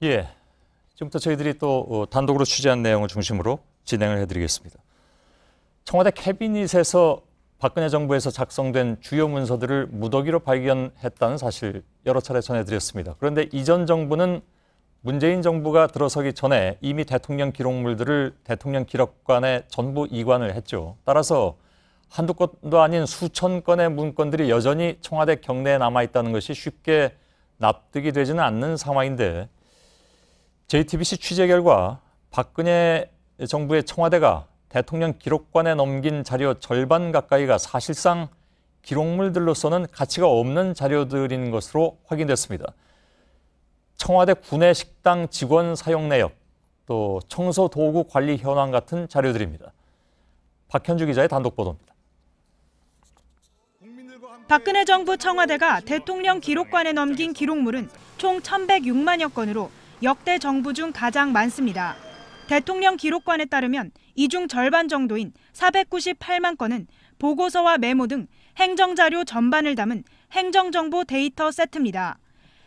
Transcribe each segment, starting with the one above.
예, 지금부터 저희들이 또 단독으로 취재한 내용을 중심으로 진행을 해드리겠습니다. 청와대 캐비닛에서 박근혜 정부에서 작성된 주요 문서들을 무더기로 발견했다는 사실 여러 차례 전해드렸습니다. 그런데 이전 정부는 문재인 정부가 들어서기 전에 이미 대통령 기록물들을 대통령 기록관에 전부 이관을 했죠. 따라서 한두 건도 아닌 수천 건의 문건들이 여전히 청와대 경내에 남아있다는 것이 쉽게 납득이 되지는 않는 상황인데, JTBC 취재 결과 박근혜 정부의 청와대가 대통령 기록관에 넘긴 자료 절반 가까이가 사실상 기록물들로서는 가치가 없는 자료들인 것으로 확인됐습니다. 청와대 구내식당 직원 사용 내역, 또 청소 도구 관리 현황 같은 자료들입니다. 박현주 기자의 단독 보도입니다. 박근혜 정부 청와대가 대통령 기록관에 넘긴 기록물은 총 1,106만여 건으로 역대 정부 중 가장 많습니다. 대통령 기록관에 따르면 이 중 절반 정도인 498만 건은 보고서와 메모 등 행정자료 전반을 담은 행정정보 데이터 세트입니다.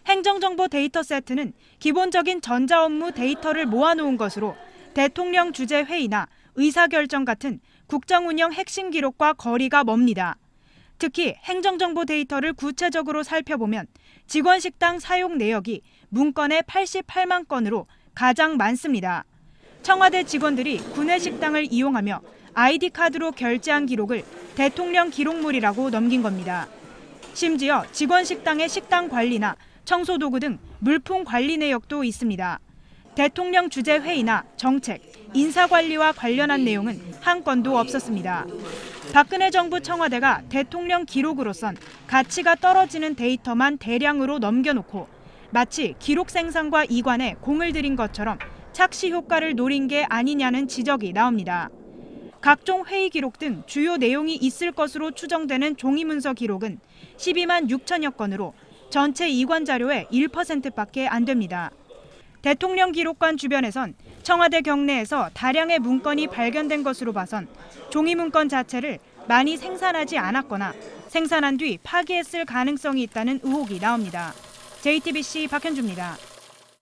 행정정보 데이터 세트는 기본적인 전자업무 데이터를 모아놓은 것으로 대통령 주재 회의나 의사결정 같은 국정운영 핵심 기록과 거리가 멉니다. 특히 행정정보 데이터를 구체적으로 살펴보면 직원식당 사용 내역이 문건의 88만 건으로 가장 많습니다. 청와대 직원들이 구내식당을 이용하며 아이디카드로 결제한 기록을 대통령 기록물이라고 넘긴 겁니다. 심지어 직원식당의 식당 관리나 청소도구 등 물품 관리 내역도 있습니다. 대통령 주재 회의나 정책, 인사관리와 관련한 내용은 한 건도 없었습니다. 박근혜 정부 청와대가 대통령 기록으로선 가치가 떨어지는 데이터만 대량으로 넘겨놓고 마치 기록 생산과 이관에 공을 들인 것처럼 착시 효과를 노린 게 아니냐는 지적이 나옵니다. 각종 회의 기록 등 주요 내용이 있을 것으로 추정되는 종이문서 기록은 12만 6천여 건으로 전체 이관 자료의 1%밖에 안 됩니다. 대통령 기록관 주변에선 청와대 경내에서 다량의 문건이 발견된 것으로 봐선 종이 문건 자체를 많이 생산하지 않았거나 생산한 뒤 파기했을 가능성이 있다는 의혹이 나옵니다. JTBC 박현주입니다.